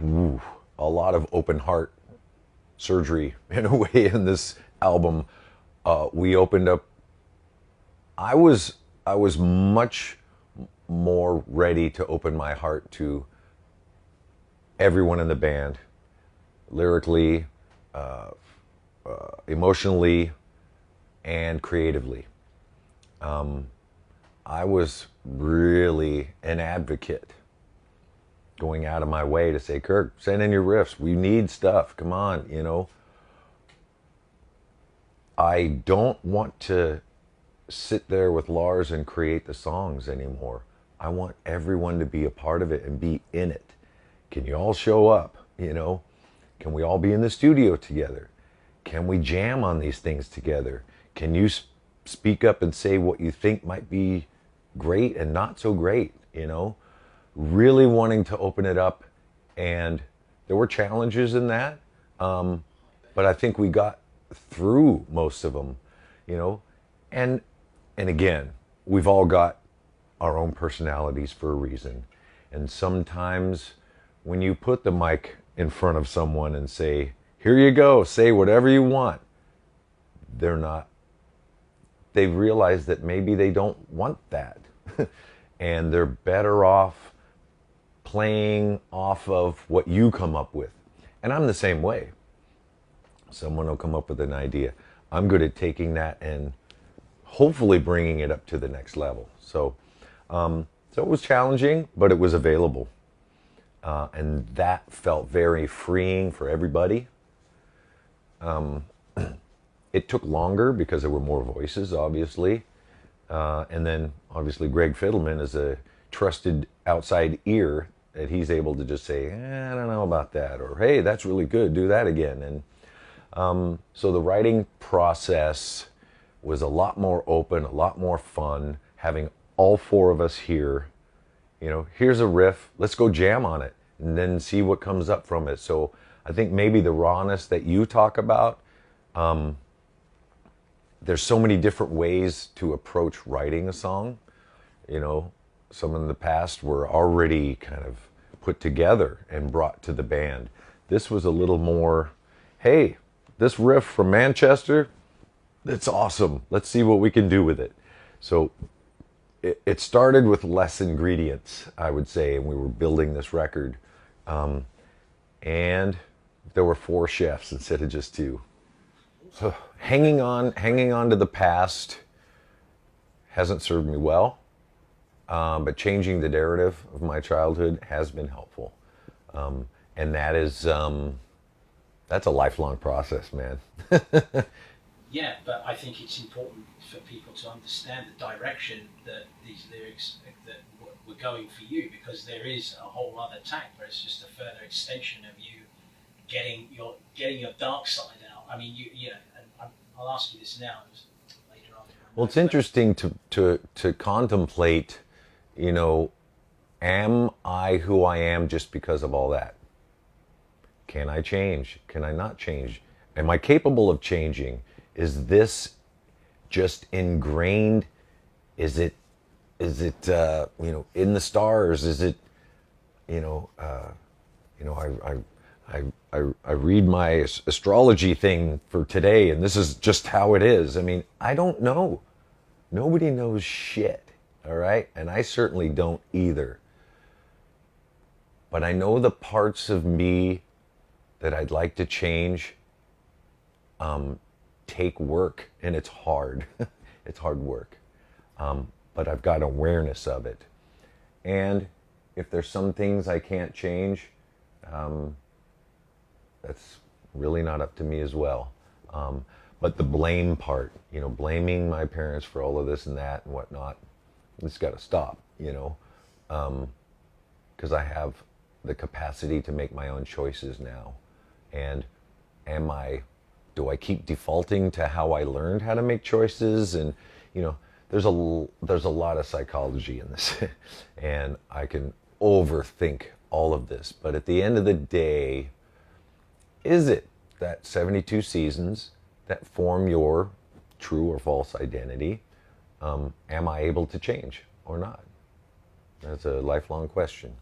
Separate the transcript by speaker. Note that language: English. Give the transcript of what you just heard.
Speaker 1: Ooh, a lot of open heart surgery in a way in this album. We opened up. I was I was much more ready to open my heart to everyone in the band, lyrically, emotionally, and creatively. I was really an advocate, going out of my way to say, Kirk, send in your riffs. We need stuff. Come on, you know. I don't want to sit there with Lars and create the songs anymore. I want everyone to be a part of it and be in it. Can you all show up? You know, can we all be in the studio together? Can we jam on these things together? Can you speak up and say what you think might be great and not so great? You know, really wanting to open it up. And there were challenges in that. But I think we got through most of them, you know, and again, we've all got our own personalities for a reason. And sometimes when you put the mic in front of someone and say, here you go, say whatever you want, they're not, they realize that maybe they don't want that. And they're better off playing off of what you come up with. And I'm the same way. Someone will come up with an idea. I'm good at taking that and hopefully bringing it up to the next level. So it was challenging, but it was available. And that felt very freeing for everybody. It took longer because there were more voices, obviously. And then, obviously, Greg Fiddleman is a trusted outside ear that he's able to just say, I don't know about that, or hey, that's really good, do that again. And so the writing process was a lot more open, a lot more fun, having all four of us here. You know, here's a riff, let's go jam on it, and then see what comes up from it. So I think maybe the rawness that you talk about, there's so many different ways to approach writing a song. You know, some in the past were already kind of put together and brought to the band. This was a little more, hey, this riff from Manchester, it's awesome. Let's see what we can do with it. So it started with less ingredients, I would say, and we were building this record. And there were 4 chefs instead of just 2. So hanging on to the past hasn't served me well, but changing the narrative of my childhood has been helpful. And that is, that's a lifelong process, man.
Speaker 2: Yeah, but I think it's important for people to understand the direction that these lyrics that were going for you, because there is a whole other tack where it's just a further extension of you getting your dark side out. I mean, and I'll ask you this now, later on.
Speaker 1: Well, it's interesting to contemplate, you know, am I who I am just because of all that? Can I change? Can I not change? Am I capable of changing? Is this just ingrained? Is it you know, in the stars? Is it, you know, I read my astrology thing for today, and this is just how it is. I mean, I don't know. Nobody knows shit, all right? And I certainly don't either. But I know the parts of me that I'd like to change take work, and it's hard. It's hard work. But I've got awareness of it. And if there's some things I can't change, that's really not up to me as well. But the blame part, you know, blaming my parents for all of this and that and whatnot, it's got to stop, you know, because I have the capacity to make my own choices now. And do I keep defaulting to how I learned how to make choices? And, you know, there's a lot of psychology in this, and I can overthink all of this. But at the end of the day, is it that 72 seasons that form your true or false identity? Am I able to change or not? That's a lifelong question.